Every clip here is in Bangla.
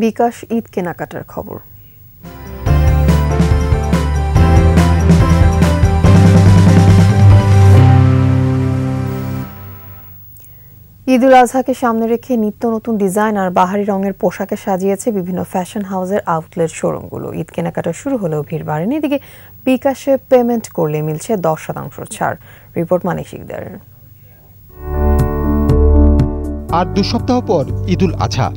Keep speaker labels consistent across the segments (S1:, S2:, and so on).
S1: বিকাশ ঈদ কেনাকাটার খবর। ঈদুল আজহাকে সামনে রেখে নিত্য নতুন ডিজাইন আর বাহারি রঙের পোশাকে সাজিয়েছে বিভিন্ন ফ্যাশন হাউসের আউটলেট শোরুমগুলো। ঈদ কেনাকাটা শুরু হলেও ভিড় বাড়েনি। এদিকে বিকাশে পেমেন্ট করলে মিলছে 10% ছাড়। রিপোর্ট মানিক শিকদারের।
S2: আর 2 সপ্তাহ পর ঈদুল আজহা।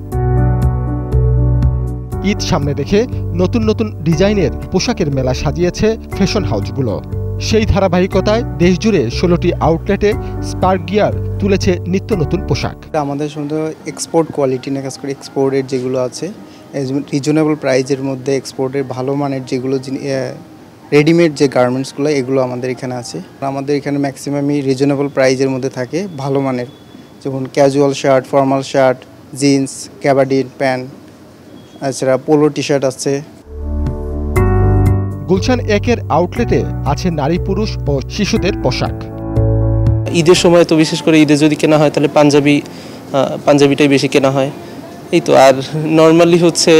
S2: ঈদ সামনে রেখে নতুন নতুন ডিজাইনের পোশাকের মেলা সাজিয়েছে ফ্যাশন হাউসগুলো। সেই ধারাবাহিকতায় দেশজুড়ে 16টি আউটলেটে স্পার্ক গিয়ার তুলেছে নিত্য নতুন পোশাক।
S3: আমাদের সুন্দর এক্সপোর্ট কোয়ালিটি না, কাজ করে এক্সপোর্টের যেগুলো আছে রিজনেবল প্রাইজের মধ্যে এক্সপোর্টের ভালো মানের যেগুলো রেডিমেড যে গার্মেন্টসগুলো এগুলো আমাদের এখানে আছে। আমাদের এখানে ম্যাক্সিমামই রিজনেবল প্রাইজের মধ্যে থাকে, ভালো মানের, যেমন casual shirt, formal shirt, jeans, gabardine pant, এছাড়া পোলো টি শার্ট আছে।
S2: গুলশান 1-এর আউটলেটে আছে নারী, পুরুষ ও শিশুদের পোশাক।
S4: ঈদের সময় তো বিশেষ করে ঈদে যদি কেনা হয় তাহলে পাঞ্জাবিটাই বেশি কেনা হয়, এই তো। আর নর্মালি হচ্ছে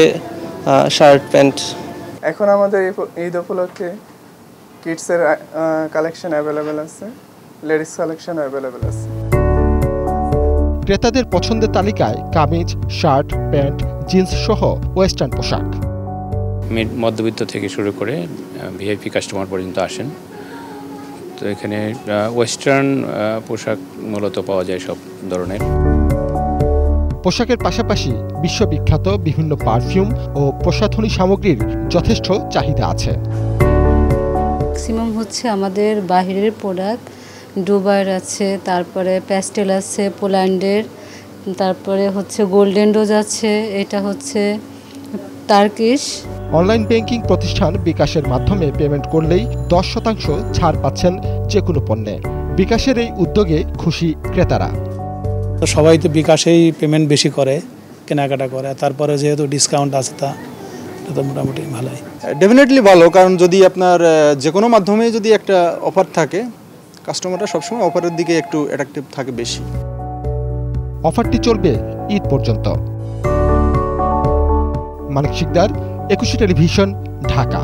S4: শার্ট প্যান্ট।
S5: এখন আমাদের ঈদ উপলক্ষে কিডসের কালেকশন অ্যাভেলেবেল আছে, লেডিস কালেকশন অ্যাভেলেবেল আছে।
S2: ক্রেতাদের পছন্দের তালিকায় কামিজ, শার্ট, প্যান্ট, জিন্স সহ ওয়েস্টার্ন পোশাক।
S6: মধ্যবিত্ত থেকে শুরু করে ভিআইপি কাস্টমার পর্যন্ত আসেন। তো এখানে ওয়েস্টার্ন পোশাক মূলত পাওয়া যায় সব ধরনের।
S2: পোশাকের পাশাপাশি বিশ্ববিখ্যাত বিভিন্ন পারফিউম ও প্রসাধনী সামগ্রীর যথেষ্ট চাহিদা আছে।
S7: ম্যাক্সিমাম হচ্ছে আমাদের বাহিরের প্রোডাক্ট, দুবাইয়ের আছে, তারপরে প্যাস্টেল আছে পোল্যান্ডের, তারপরে হচ্ছে গোল্ডেন রোজ আছে, এটা হচ্ছে টার্কিশ।
S2: অনলাইন ব্যাংকিং প্রতিষ্ঠান বিকাশের মাধ্যমে পেমেন্ট করলেই 10% ছাড় পাচ্ছেন যে কোনো পণ্যে। বিকাশের এই উদ্যোগে খুশি ক্রেতারা।
S8: সবাই তো বিকাশেই পেমেন্ট বেশি করে, কেনাকাটা করে, তারপরে যেহেতু ডিসকাউন্ট আছে তা তো মোটামুটি ভালোই।
S3: ডেফিনেটলি ভালো, কারণ যদি আপনার যে কোনো মাধ্যমে যদি একটা অফার থাকে, কাস্টমাররা সবসময় অফারের দিকে একটু অ্যাট্রাকটিভ থাকে বেশি।
S2: অফারটি চলবে ঈদ পর্যন্ত। মানিক শিকদার, 21 টেলিভিশন, ঢাকা।